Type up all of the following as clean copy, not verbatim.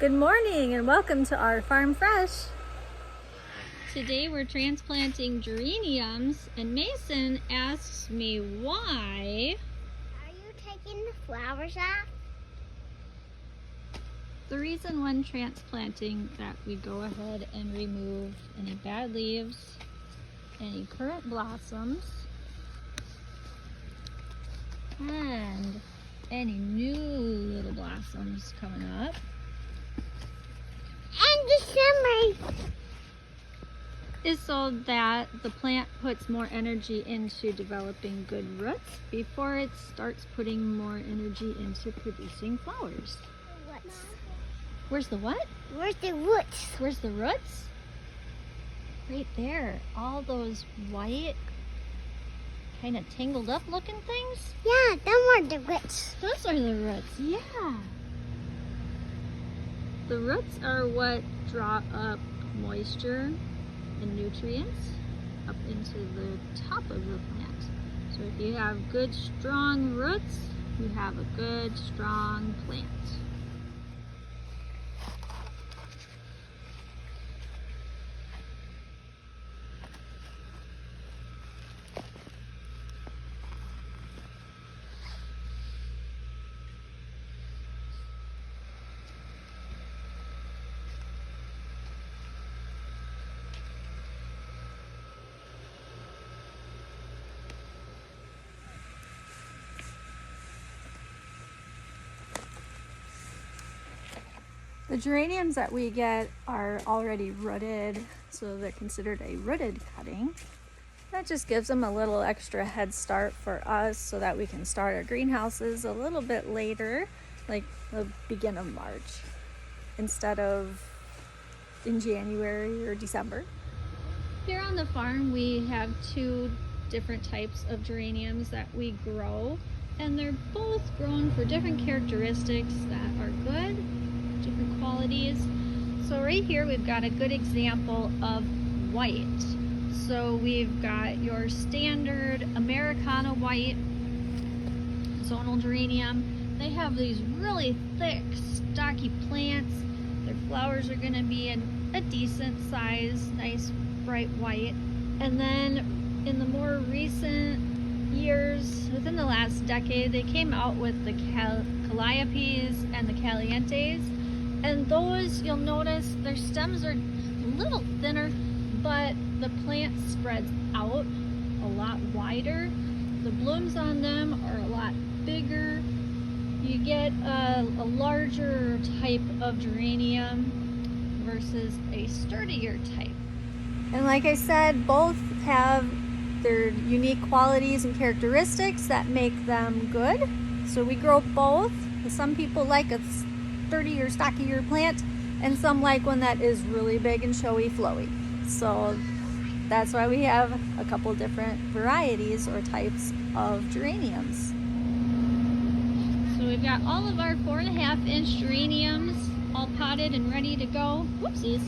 Good morning and welcome to our Farm Fresh. Today we're transplanting geraniums and Mason asks me why. Are you taking the flowers off? The reason when transplanting that we go ahead and remove any bad leaves, any current blossoms, and any new little blossoms coming up. And the summer. Is so that the plant puts more energy into developing good roots before it starts putting more energy into producing flowers. What's? Where's the what? Where's the roots? Where's the roots? Right there. All those white, kind of tangled up looking things? Yeah, them are the roots. Those are the roots, yeah. The roots are what draw up moisture and nutrients up into the top of the plant. So if you have good strong roots, you have a good strong plant. The geraniums that we get are already rooted, so they're considered a rooted cutting. That just gives them a little extra head start for us so that we can start our greenhouses a little bit later, like the beginning of March, instead of in January or December. Here on the farm we have two different types of geraniums that we grow, and they're both grown for different characteristics that are good, different qualities. So right here we've got a good example of white. So we've got your standard Americana white zonal geranium. They have these really thick, stocky plants. Their flowers are going to be in a decent size, nice bright white. And then in the more recent years, within the last decade, they came out with the calliopes and the calientes. And those, you'll notice their stems are a little thinner, but the plant spreads out a lot wider. The blooms on them are a lot bigger. You get a larger type of geranium versus a sturdier type. And like I said, both have their unique qualities and characteristics that make them good. So we grow both. Some people like a sturdier, stockier plant, and some like one that is really big and showy, flowy. So that's why we have a couple different varieties or types of geraniums. So we've got all of our 4.5-inch geraniums all potted and ready to go. Whoopsies,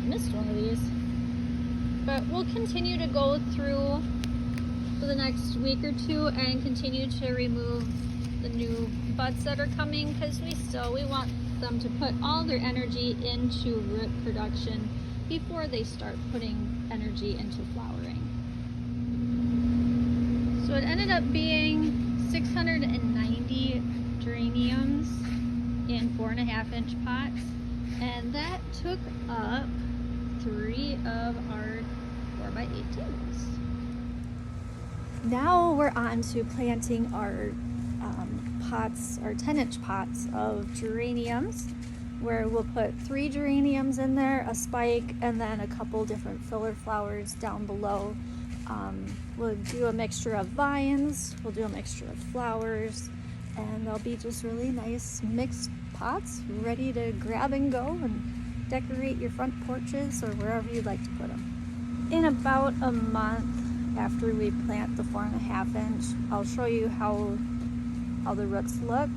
missed one of these. But we'll continue to go through for the next week or two and continue to remove the new buds that are coming, because we want them to put all their energy into root production before they start putting energy into flowering. So it ended up being 690 geraniums in 4.5-inch pots, and that took up 3 of our 4x18s. Now we're on to planting our pots, our 10-inch pots of geraniums, where we'll put 3 geraniums in there, a spike, and then a couple different filler flowers down below. We'll do a mixture of vines, we'll do a mixture of flowers, and they'll be just really nice mixed pots ready to grab and go and decorate your front porches or wherever you'd like to put them. In about a month after we plant the 4.5-inch, I'll show you how the roots look,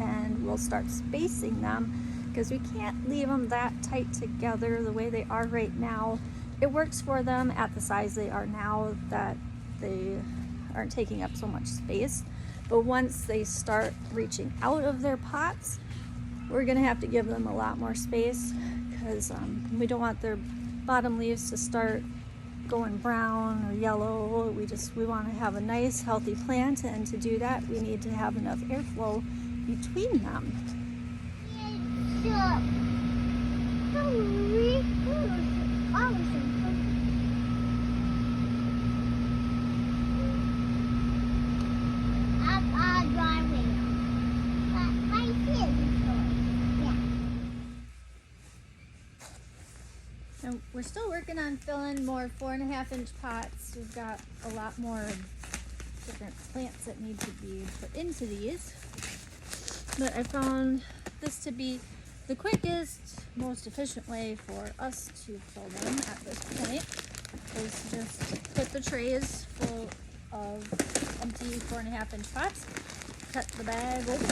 and we'll start spacing them, because we can't leave them that tight together the way they are right now. It works for them at the size they are now, that they aren't taking up so much space. But once they start reaching out of their pots, we're gonna have to give them a lot more space because we don't want their bottom leaves to start going brown or yellow. We want to have a nice healthy plant, and to do that we need to have enough airflow between them. And we're still working on filling more 4.5-inch pots. We've got a lot more different plants that need to be put into these. But I found this to be the quickest, most efficient way for us to fill them at this point is just put the trays full of empty 4.5-inch pots, cut the bag open,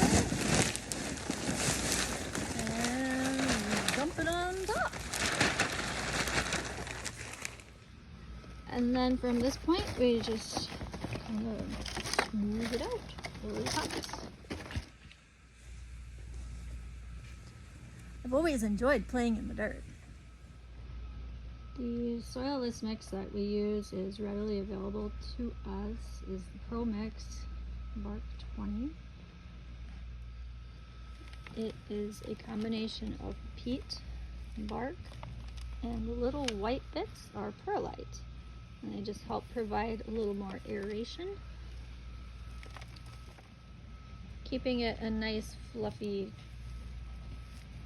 and dump it on top. And then from this point, we just kind of smooth it out over the pots. I've always enjoyed playing in the dirt. The soilless mix that we use is readily available to us is the Pro Mix Bark 20. It is a combination of peat, bark, and the little white bits are perlite. And they just help provide a little more aeration, keeping it a nice fluffy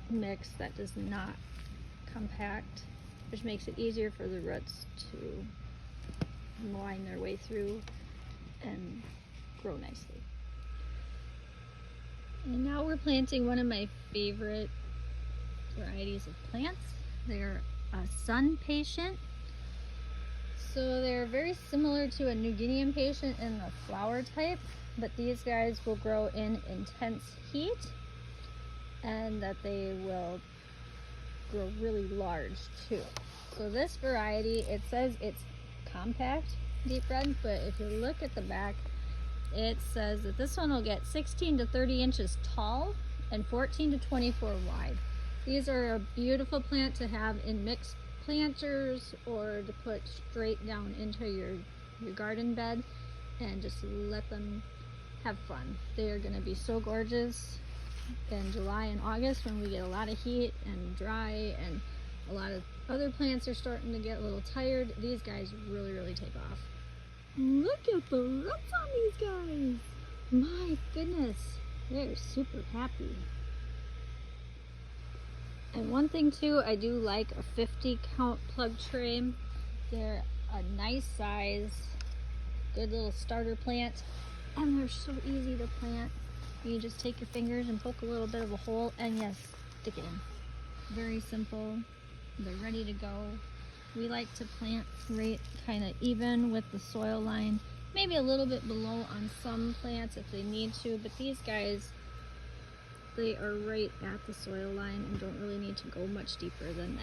mix that does not compact, which makes it easier for the roots to wind their way through and grow nicely. And now we're planting one of my favorite varieties of plants. They're a sun patient. So they're very similar to a New Guinea impatient in the flower type, but these guys will grow in intense heat and that they will grow really large too. So this variety, it says it's compact deep red, but if you look at the back, it says that this one will get 16 to 30 inches tall and 14 to 24 wide. These are a beautiful plant to have in mixed planters or to put straight down into your garden bed and just let them have fun. They are going to be so gorgeous in July and August when we get a lot of heat and dry and a lot of other plants are starting to get a little tired. These guys really take off. Look at the roots on these guys. My goodness, they're super happy. And one thing too, I do like a 50 count plug tray. They're a nice size, good little starter plant, and they're so easy to plant. You just take your fingers and poke a little bit of a hole and yes, stick it in. Very simple, they're ready to go. We like to plant right kind of even with the soil line, maybe a little bit below on some plants if they need to, but these guys, they are right at the soil line and don't really need to go much deeper than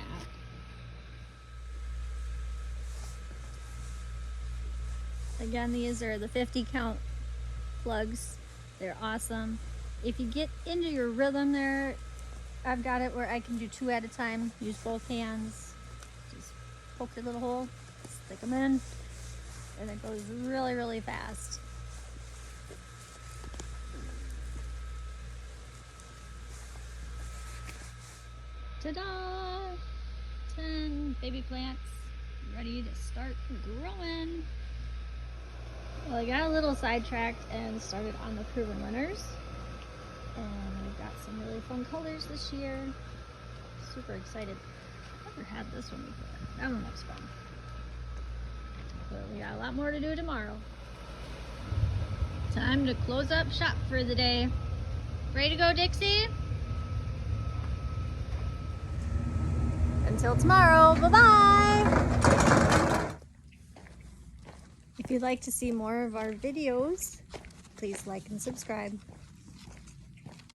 that. Again, these are the 50 count plugs. They're awesome. If you get into your rhythm there, I've got it where I can do 2 at a time. Use both hands. Just poke your little hole, stick them in, and it goes really fast. Ta-da! 10 baby plants ready to start growing. Well, I got a little sidetracked and started on the proven winners. And we've got some really fun colors this year. Super excited. Never had this one before. That one looks fun. But we got a lot more to do tomorrow. Time to close up shop for the day. Ready to go, Dixie? Until tomorrow, bye-bye! If you'd like to see more of our videos, please like and subscribe.